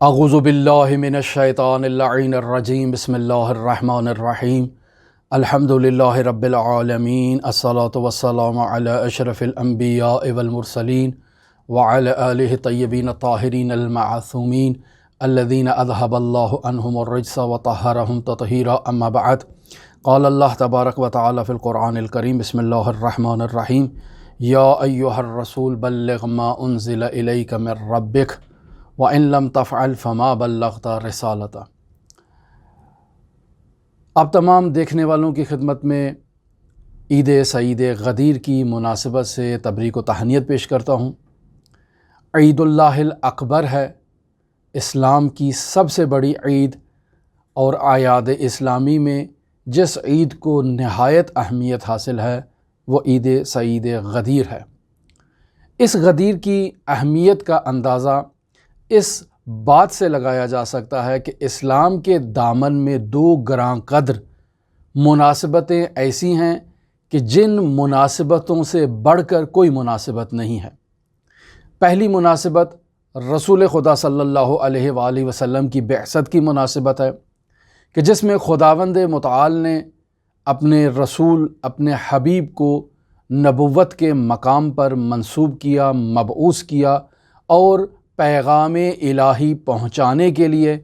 اعوذ باللہ من الشیطان اللعین الرجیم بسم اللہ الرحمن الرحیم الحمد للہ رب العالمین الصلاة والسلام علی اشرف الانبیاء والمرسلین وعلی آلہ طیبین الطاہرین المعصومین الذین اذہب اللہ عنہم الرجس وطہرہم تطہیرا اما بعد قال اللہ تبارک و تعالی فی القرآن الکریم بسم اللہ الرحمن الرحیم یا ایہا الرسول بلغ ما انزل الیک من ربک وَإِن لَمْ تَفْعَلْ فَمَا بَلَّغْتَ رِسَالَتَهُ۔ آپ تمام دیکھنے والوں کی خدمت میں عید سعید غدیر کی مناسبت سے تبریک و تہنیت پیش کرتا ہوں۔ عید اللہ الاکبر ہے، اسلام کی سب سے بڑی عید، اور اعیاد اسلامی میں جس عید کو نہایت اہمیت حاصل ہے وہ عید سعید غدیر ہے۔ اس غدیر کی اہمیت کا اندازہ اس بات سے لگایا جا سکتا ہے کہ اسلام کے دامن میں دو گراں قدر مناسبتیں ایسی ہیں کہ جن مناسبتوں سے بڑھ کر کوئی مناسبت نہیں ہے۔ پہلی مناسبت رسول خدا صلی اللہ علیہ وآلہ وسلم کی بعثت کی مناسبت ہے کہ جس میں خداوند متعال نے اپنے رسول اپنے حبیب کو نبوت کے مقام پر منصوب کیا، مبعوث کیا، اور پیغام الہی پہنچانے کے لیے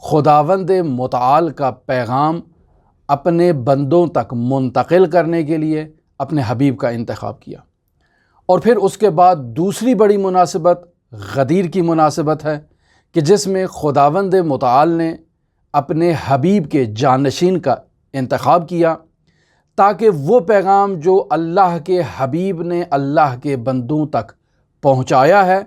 خداوند متعال کا پیغام اپنے بندوں تک منتقل کرنے کے لیے اپنے حبیب کا انتخاب کیا۔ اور پھر اس کے بعد دوسری بڑی مناسبت غدیر کی مناسبت ہے کہ جس میں خداوند متعال نے اپنے حبیب کے جانشین کا انتخاب کیا تاکہ وہ پیغام جو اللہ کے حبیب نے اللہ کے بندوں تک پہنچایا ہے،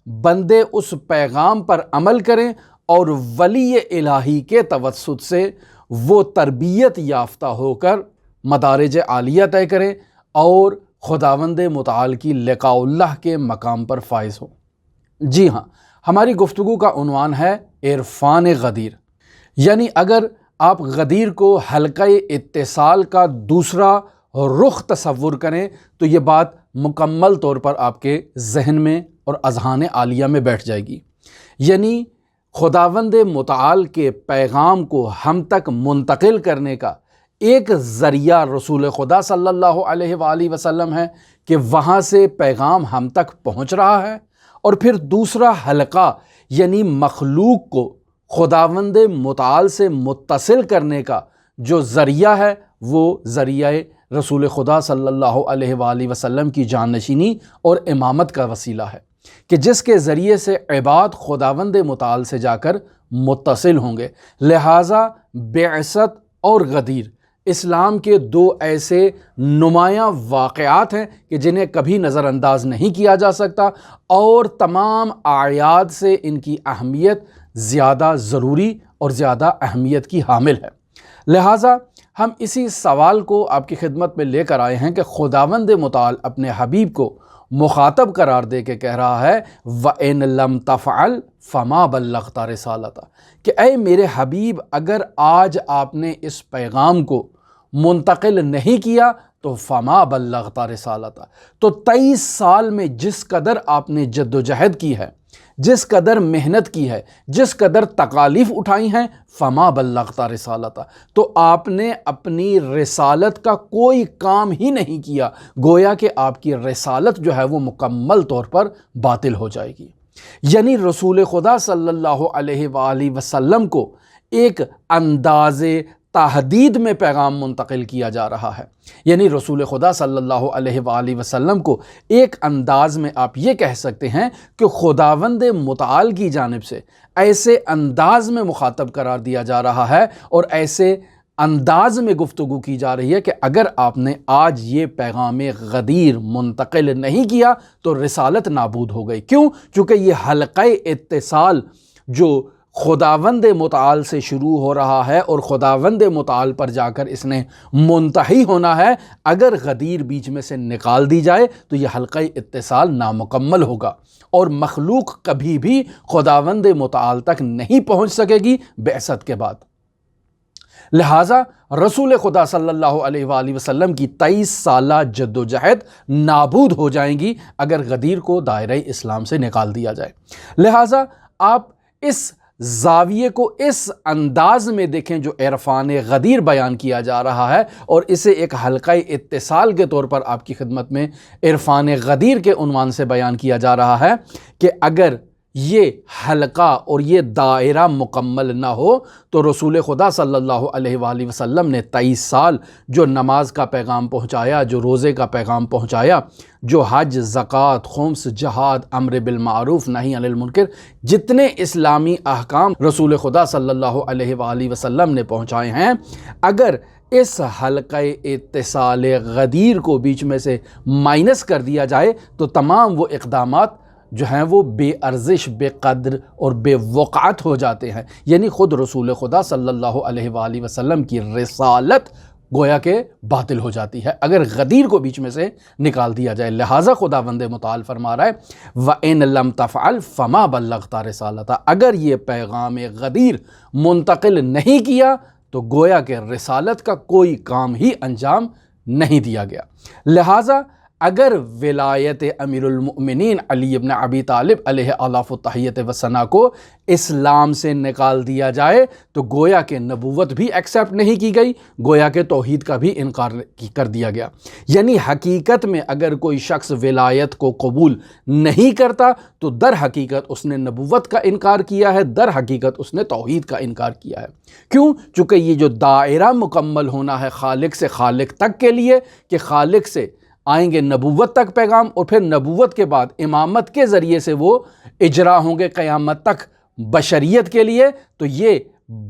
بندے اس پیغام پر عمل کریں اور ولی الہی کے توسط سے وہ تربیت یافتہ ہو کر مدارج عالیہ طے کریں اور خداوند متعال کی لقاء اللہ کے مقام پر فائز ہوں۔ جی ہاں، ہماری گفتگو کا عنوان ہے عرفان غدیر، یعنی اگر آپ غدیر کو حلقہ اتصال کا دوسرا رخ تصور کریں تو یہ بات مکمل طور پر آپ کے ذہن میں اور اذہان عالیہ میں بیٹھ جائے گی۔ یعنی خداوند متعال کے پیغام کو ہم تک منتقل کرنے کا ایک ذریعہ رسول خدا صلی اللہ علیہ وآلہ وسلم ہے کہ وہاں سے پیغام ہم تک پہنچ رہا ہے، اور پھر دوسرا حلقہ یعنی مخلوق کو خداوند متعال سے متصل کرنے کا جو ذریعہ ہے وہ ذریعہ رسول خدا صلی اللہ علیہ وآلہ وسلم کی جانشینی اور امامت کا وسیلہ ہے کہ جس کے ذریعے سے عباد خداوند متعال سے جا کر متصل ہوں گے۔ لہٰذا بعثت اور غدیر اسلام کے دو ایسے نمایاں واقعات ہیں کہ جنہیں کبھی نظر انداز نہیں کیا جا سکتا، اور تمام اعیاد سے ان کی اہمیت زیادہ ضروری اور زیادہ اہمیت کی حامل ہے۔ لہٰذا ہم اسی سوال کو آپ کی خدمت میں لے کر آئے ہیں کہ خداوند متعال اپنے حبیب کو مخاطب قرار دے کے کہہ رہا ہے وَإِن لَمْ تَفْعَلْ فَمَا بَلَّغْتَ رِسَالَتَهُ، کہ اے میرے حبیب اگر آج آپ نے اس پیغام کو منتقل نہیں کیا تو فَمَا بَلَّغْتَ رِسَالَتَهُ، تو 23 سال میں جس قدر آپ نے جد و جہد کی ہے، جس قدر محنت کی ہے، جس قدر تکالیف اٹھائی ہیں، فما بلغت رسالتہ، تو آپ نے اپنی رسالت کا کوئی کام ہی نہیں کیا، گویا کہ آپ کی رسالت جو ہے وہ مکمل طور پر باطل ہو جائے گی۔ یعنی رسول خدا صلی اللہ علیہ وآلہ وسلم کو ایک انداز تحدید میں پیغام منتقل کیا جا رہا ہے، یعنی رسول خدا صلی اللہ علیہ وآلہ وسلم کو ایک انداز میں آپ یہ کہہ سکتے ہیں کہ خداوند متعال کی جانب سے ایسے انداز میں مخاطب قرار دیا جا رہا ہے اور ایسے انداز میں گفتگو کی جا رہی ہے کہ اگر آپ نے آج یہ پیغام غدیر منتقل نہیں کیا تو رسالت نابود ہو گئی۔ کیوں؟ چونکہ یہ حلقہ اتصال جو خداوند متعال سے شروع ہو رہا ہے اور خداوند متعال پر جا کر اس نے منتہی ہونا ہے، اگر غدیر بیچ میں سے نکال دی جائے تو یہ حلقہ اتصال نامکمل ہوگا اور مخلوق کبھی بھی خداوند متعال تک نہیں پہنچ سکے گی بعثت کے بعد۔ لہٰذا رسول خدا صلی اللہ علیہ وآلہ وسلم کی 23 سالہ جد و جہد نابود ہو جائیں گی اگر غدیر کو دائرہ اسلام سے نکال دیا جائے۔ لہٰذا آپ اس زاویے کو اس انداز میں دیکھیں جو عرفان غدیر بیان کیا جا رہا ہے، اور اسے ایک حلقہ اتصال کے طور پر آپ کی خدمت میں عرفان غدیر کے عنوان سے بیان کیا جا رہا ہے کہ اگر یہ حلقہ اور یہ دائرہ مکمل نہ ہو تو رسول خدا صلی اللہ علیہ وآلہ وسلم نے 23 سال جو نماز کا پیغام پہنچایا، جو روزے کا پیغام پہنچایا، جو حج، زکوٰۃ، خمس، جہاد، امر بالمعروف، نہی عن المنکر، جتنے اسلامی احکام رسول خدا صلی اللہ علیہ وآلہ وسلم نے پہنچائے ہیں، اگر اس حلقہ اتصال غدیر کو بیچ میں سے مائنس کر دیا جائے تو تمام وہ اقدامات جو ہیں وہ بے ارزش، بے قدر اور بے وقعت ہو جاتے ہیں، یعنی خود رسول خدا صلی اللہ علیہ وآلہ وسلم کی رسالت گویا کہ باطل ہو جاتی ہے اگر غدیر کو بیچ میں سے نکال دیا جائے۔ لہٰذا خداوند متعال فرما رہا ہے وَإِن لَمْ تَفْعَلْ فَمَا بَلَّغْتَ رِسَالَتَهُ، اگر یہ پیغام غدیر منتقل نہیں کیا تو گویا کہ رسالت کا کوئی کام ہی انجام نہیں دیا گیا۔ لہٰذا اگر ولایت امیر المؤمنین علی ابن ابی طالب علیہ آلاف التحیت وثنا کو اسلام سے نکال دیا جائے تو گویا کہ نبوت بھی ایکسیپٹ نہیں کی گئی، گویا کہ توحید کا بھی انکار کر دیا گیا۔ یعنی حقیقت میں اگر کوئی شخص ولایت کو قبول نہیں کرتا تو در حقیقت اس نے نبوت کا انکار کیا ہے، در حقیقت اس نے توحید کا انکار کیا ہے۔ کیوں؟ چونکہ یہ جو دائرہ مکمل ہونا ہے خالق سے خالق تک کے لیے، کہ خالق سے آئیں گے نبوت تک پیغام، اور پھر نبوت کے بعد امامت کے ذریعے سے وہ اجرا ہوں گے قیامت تک بشریت کے لیے، تو یہ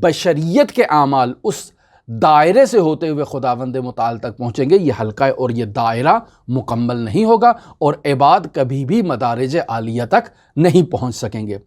بشریت کے اعمال اس دائرے سے ہوتے ہوئے خداوند متعال تک پہنچیں گے، یہ حلقہ اور یہ دائرہ مکمل نہیں ہوگا اور عباد کبھی بھی مدارج عالیہ تک نہیں پہنچ سکیں گے۔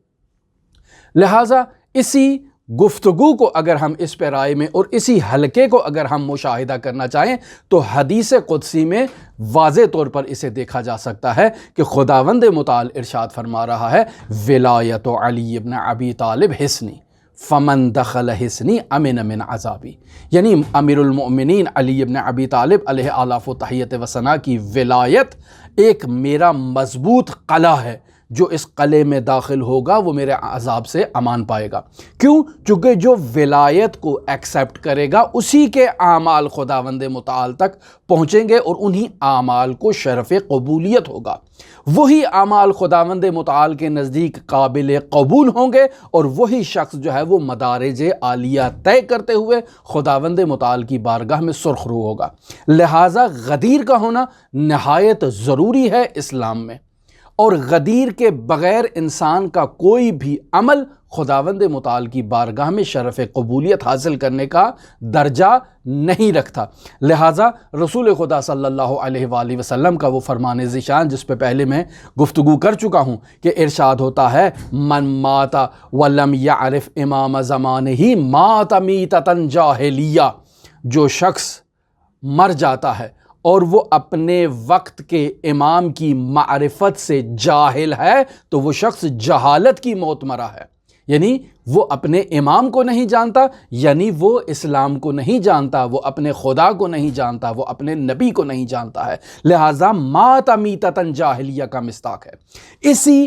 لہٰذا اسی گفتگو کو اگر ہم اس پیرائے میں اور اسی حلقے کو اگر ہم مشاہدہ کرنا چاہیں تو حدیث قدسی میں واضح طور پر اسے دیکھا جا سکتا ہے کہ خداوند متعال ارشاد فرما رہا ہے ولایت علی ابن ابی طالب حصنی فمن دخل حصنی امن من عذابی، یعنی امیر المؤمنین علی ابن ابی طالب علیہ آلاف و تحیت وثنا کی ولایت ایک میرا مضبوط قلعہ ہے، جو اس قلعے میں داخل ہوگا وہ میرے عذاب سے امان پائے گا۔ کیوں؟ چونکہ جو ولایت کو ایکسیپٹ کرے گا اسی کے اعمال خداوند متعال تک پہنچیں گے اور انہی اعمال کو شرف قبولیت ہوگا، وہی اعمال خداوند متعال کے نزدیک قابل قبول ہوں گے، اور وہی شخص جو ہے وہ مدارج عالیہ طے کرتے ہوئے خداوند متعال کی بارگاہ میں سرخ رو ہوگا۔ لہٰذا غدیر کا ہونا نہایت ضروری ہے اسلام میں، اور غدیر کے بغیر انسان کا کوئی بھی عمل خداوند متعال کی بارگاہ میں شرف قبولیت حاصل کرنے کا درجہ نہیں رکھتا۔ لہٰذا رسول خدا صلی اللہ علیہ وآلہ وسلم کا وہ فرمان ذیشان جس پہ پہلے میں گفتگو کر چکا ہوں کہ ارشاد ہوتا ہے من مات ولم یعرف امام زمانہ مات میتۃ جاہلیہ، جو شخص مر جاتا ہے اور وہ اپنے وقت کے امام کی معرفت سے جاہل ہے تو وہ شخص جہالت کی موت مرا ہے، یعنی وہ اپنے امام کو نہیں جانتا، یعنی وہ اسلام کو نہیں جانتا، وہ اپنے خدا کو نہیں جانتا، وہ اپنے نبی کو نہیں جانتا ہے۔ لہٰذا مات میتۃ جاہلیہ کا مصداق ہے۔ اسی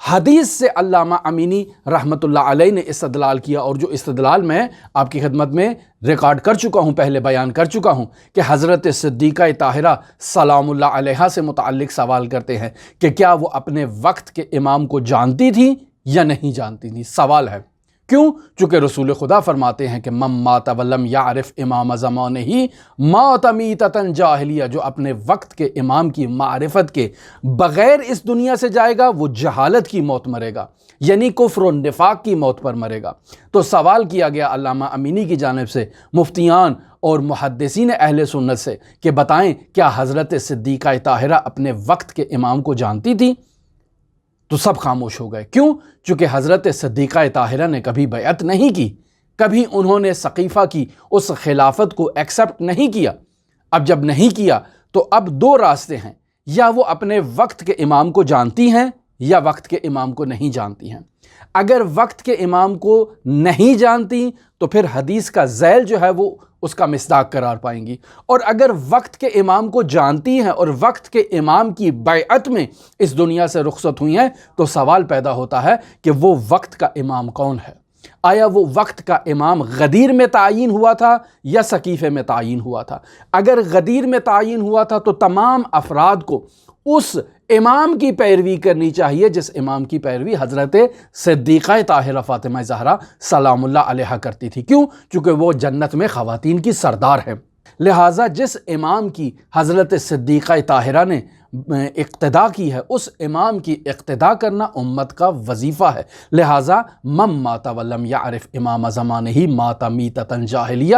حدیث سے علامہ امینی رحمۃ اللہ علیہ نے استدلال کیا، اور جو استدلال میں آپ کی خدمت میں ریکارڈ کر چکا ہوں، پہلے بیان کر چکا ہوں کہ حضرت صدیقہ طاہرہ سلام اللہ علیہا سے متعلق سوال کرتے ہیں کہ کیا وہ اپنے وقت کے امام کو جانتی تھیں یا نہیں جانتی تھیں۔ سوال ہے کیوں؟ چونکہ رسول خدا فرماتے ہیں کہ من مات ولم یعرف امام زمانہ مات میتۃ جاہلیہ، جو اپنے وقت کے امام کی معرفت کے بغیر اس دنیا سے جائے گا وہ جہالت کی موت مرے گا، یعنی کفر و نفاق کی موت پر مرے گا۔ تو سوال کیا گیا علامہ امینی کی جانب سے مفتیان اور محدثین اہل سنت سے کہ بتائیں کیا حضرت صدیقہ طاہرہ اپنے وقت کے امام کو جانتی تھی؟ تو سب خاموش ہو گئے۔ کیوں؟ چونکہ حضرت صدیقہ طاہرہ نے کبھی بیعت نہیں کی، کبھی انہوں نے سقیفہ کی اس خلافت کو ایکسیپٹ نہیں کیا۔ اب جب نہیں کیا تو اب دو راستے ہیں، یا وہ اپنے وقت کے امام کو جانتی ہیں یا وقت کے امام کو نہیں جانتی ہیں۔ اگر وقت کے امام کو نہیں جانتی تو پھر حدیث کا ذیل جو ہے وہ اس کا مصداق قرار پائیں گی، اور اگر وقت کے امام کو جانتی ہیں اور وقت کے امام کی بیعت میں اس دنیا سے رخصت ہوئی ہیں تو سوال پیدا ہوتا ہے کہ وہ وقت کا امام کون ہے؟ آیا وہ وقت کا امام غدیر میں تعین ہوا تھا یا ثقیفے میں تعین ہوا تھا؟ اگر غدیر میں تعین ہوا تھا تو تمام افراد کو اس امام کی پیروی کرنی چاہیے جس امام کی پیروی حضرت صدیقہ طاہرہ فاطمہ زہرا سلام اللہ علیہا کرتی تھی۔ کیوں؟ چونکہ وہ جنت میں خواتین کی سردار ہے۔ لہٰذا جس امام کی حضرت صدیقہ طاہرہ نے اقتداء کی ہے، اس امام کی اقتداء کرنا امت کا وظیفہ ہے۔ لہٰذا من مات ولم یعرف امام زمانہ مات میتۃ جاہلیہ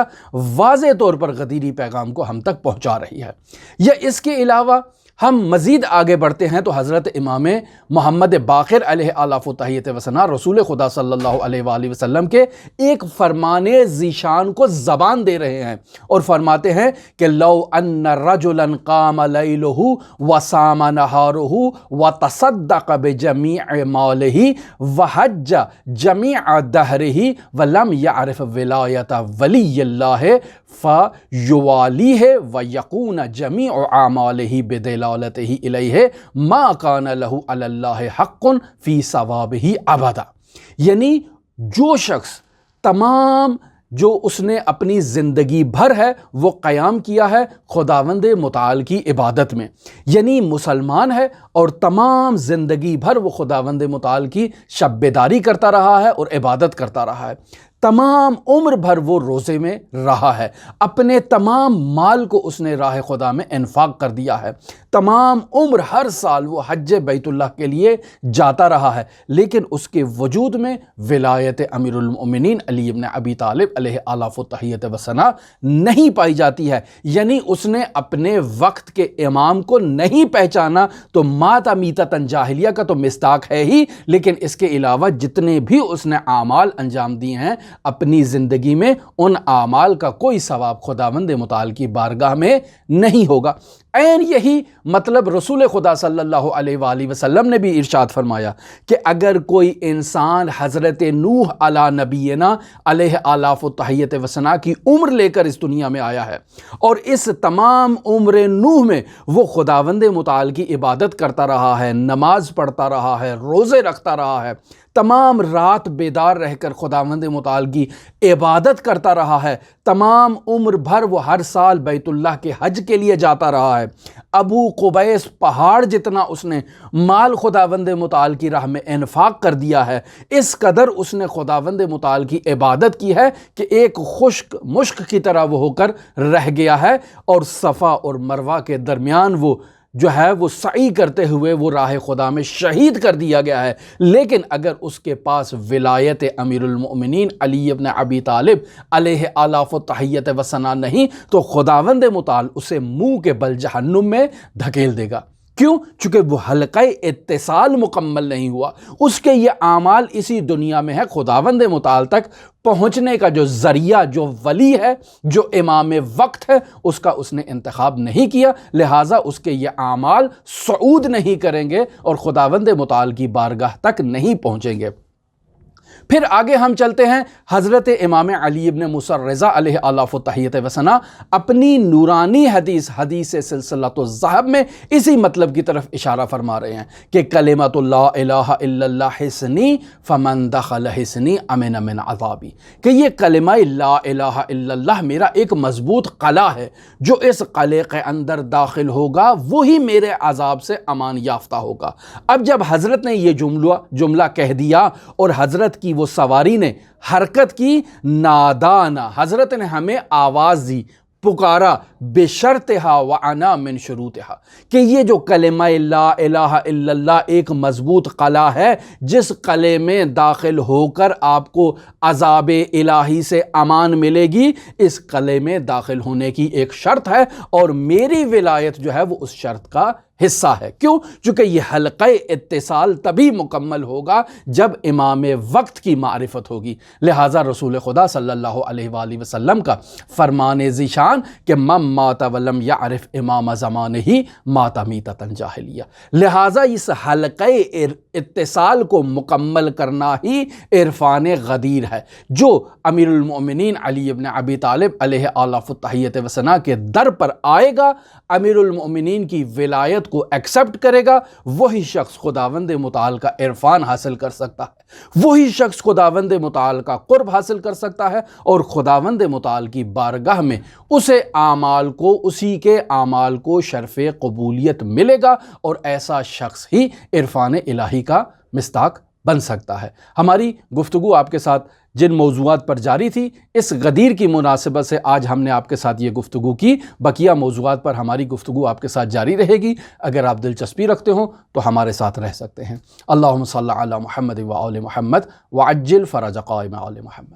واضح طور پر غدیری پیغام کو ہم تک پہنچا رہی ہے۔ یا اس کے علاوہ ہم مزید آگے بڑھتے ہیں تو حضرت امام محمد باقر علیہ آلاف و تحیت و ثنا رسول خدا صلی اللہ علیہ وآلہ وسلم کے ایک فرمان ذیشان کو زبان دے رہے ہیں اور فرماتے ہیں کہ لو ان رجلا قام لیلہ وصام نہارہ وتصدق بجمیع مالہ وحج جمیع دہرہ ولم یعرف ولایت ولی اللہ فیوالیہ ویکون جمیع اعمالہ بدلالتہ الیہ ما کان لہ علی اللہ حق فی ثوابہ ابدا۔ یعنی جو شخص تمام جو اس نے اپنی زندگی بھر ہے وہ قیام کیا ہے خداوند متعال کی عبادت میں، یعنی مسلمان ہے اور تمام زندگی بھر وہ خداوند متعال کی شب بیداری کرتا رہا ہے اور عبادت کرتا رہا ہے، تمام عمر بھر وہ روزے میں رہا ہے، اپنے تمام مال کو اس نے راہ خدا میں انفاق کر دیا ہے، تمام عمر ہر سال وہ حج بیت اللہ کے لیے جاتا رہا ہے، لیکن اس کے وجود میں ولایت امیر المؤمنین علی ابن ابی طالب علیہ آلاف و تحیت و ثنا نہیں پائی جاتی ہے، یعنی اس نے اپنے وقت کے امام کو نہیں پہچانا تو مات میتۃ جاہلیہ کا تو مصداق ہے ہی، لیکن اس کے علاوہ جتنے بھی اس نے اعمال انجام دیے ہیں اپنی زندگی میں ان اعمال کا کوئی ثواب خداوند متعال کی بارگاہ میں نہیں ہوگا۔ عین یہی مطلب رسول خدا صلی اللہ علیہ وآلہ وسلم نے بھی ارشاد فرمایا کہ اگر کوئی انسان حضرت نوح علی نبینا علیہ آلاف و تحیت و ثنا کی عمر لے کر اس دنیا میں آیا ہے اور اس تمام عمر نوح میں وہ خداوند متعال کی عبادت کرتا رہا ہے، نماز پڑھتا رہا ہے، روزے رکھتا رہا ہے، تمام رات بیدار رہ کر خداوند متعال کی عبادت کرتا رہا ہے، تمام عمر بھر وہ ہر سال بیت اللہ کے حج کے لیے جاتا رہا ہے، ابو قبیس پہاڑ جتنا اس نے مال خداوند متعال کی راہ میں انفاق کر دیا ہے، اس قدر اس نے خداوند متعال کی عبادت کی ہے کہ ایک خشک مشک کی طرح وہ ہو کر رہ گیا ہے، اور صفا اور مروہ کے درمیان وہ جو ہے وہ سعی کرتے ہوئے وہ راہ خدا میں شہید کر دیا گیا ہے۔ لیکن اگر اس کے پاس ولایت امیر المؤمنین علی ابن ابی طالب علیہ آلاف و تحیت و ثنا نہیں تو خداوند متعال اسے منہ کے بل جہنم میں دھکیل دے گا۔ کیوں؟ چونکہ وہ حلقہ اتصال مکمل نہیں ہوا، اس کے یہ اعمال اسی دنیا میں ہے، خداوند متعال تک پہنچنے کا جو ذریعہ، جو ولی ہے، جو امام وقت ہے، اس کا اس نے انتخاب نہیں کیا، لہٰذا اس کے یہ اعمال صعود نہیں کریں گے اور خداوند متعال کی بارگاہ تک نہیں پہنچیں گے۔ پھر آگے ہم چلتے ہیں، حضرت امام علی ابن موسیٰ رضا علیہ آلاف و تحیت و ثنا اپنی نورانی حدیث سلسلۃ الذہب میں اسی مطلب کی طرف اشارہ فرما رہے ہیں کہ کلمۃ لا الہ الا اللہ حصنی فمن دخل حصنی امن من عذابی، کہ یہ کلمہ لا الہ الا اللہ میرا ایک مضبوط قلعہ ہے، جو اس قلعے کے اندر داخل ہوگا وہی میرے عذاب سے امان یافتہ ہوگا۔ اب جب حضرت نے یہ جملہ کہہ دیا اور حضرت کی وہ سواری نے حرکت کی، نادانا، حضرت نے ہمیں آواز دی، پکارا، بشرطہا وعنا من شروطہا، کہ یہ جو کلمہ لا الہ الا اللہ ایک مضبوط قلعہ ہے، جس قلعے میں داخل ہو کر آپ کو عذاب الہی سے امان ملے گی، اس قلعے میں داخل ہونے کی ایک شرط ہے اور میری ولایت جو ہے وہ اس شرط کا حصہ ہے۔ کیوں؟ چونکہ یہ حلقہ اتصال تبھی مکمل ہوگا جب امام وقت کی معرفت ہوگی، لہٰذا رسول خدا صلی اللہ علیہ وآلہ وسلم کا فرمان ذیشان کہ من مات ولم یعرف امام زمانہ مات میتۃ جاہلیہ، لہٰذا اس حلقہ اتصال کو مکمل کرنا ہی عرفان غدیر ہے، جو امیر المؤمنین علی ابن ابی طالب علیہ آلاف التحیت و ثنا کے در پر آئے گا، امیر المؤمنین کی ولایت ربوبیت کو ایکسیپٹ کرے گا وہی شخص خداوند متعال کا عرفان حاصل کر سکتا ہے، وہی شخص خداوند متعال کا قرب حاصل کر سکتا ہے، اور خداوند متعال کی بارگاہ میں اسی کے اعمال کو شرف قبولیت ملے گا، اور ایسا شخص ہی عرفان الہی کا مصداق بن سکتا ہے۔ ہماری گفتگو آپ کے ساتھ جن موضوعات پر جاری تھی، اس غدیر کی مناسبت سے آج ہم نے آپ کے ساتھ یہ گفتگو کی، بقیہ موضوعات پر ہماری گفتگو آپ کے ساتھ جاری رہے گی۔ اگر آپ دلچسپی رکھتے ہوں تو ہمارے ساتھ رہ سکتے ہیں۔ اللہم صلی علی محمد و آل محمد وعجل فرج قائم آل محمد۔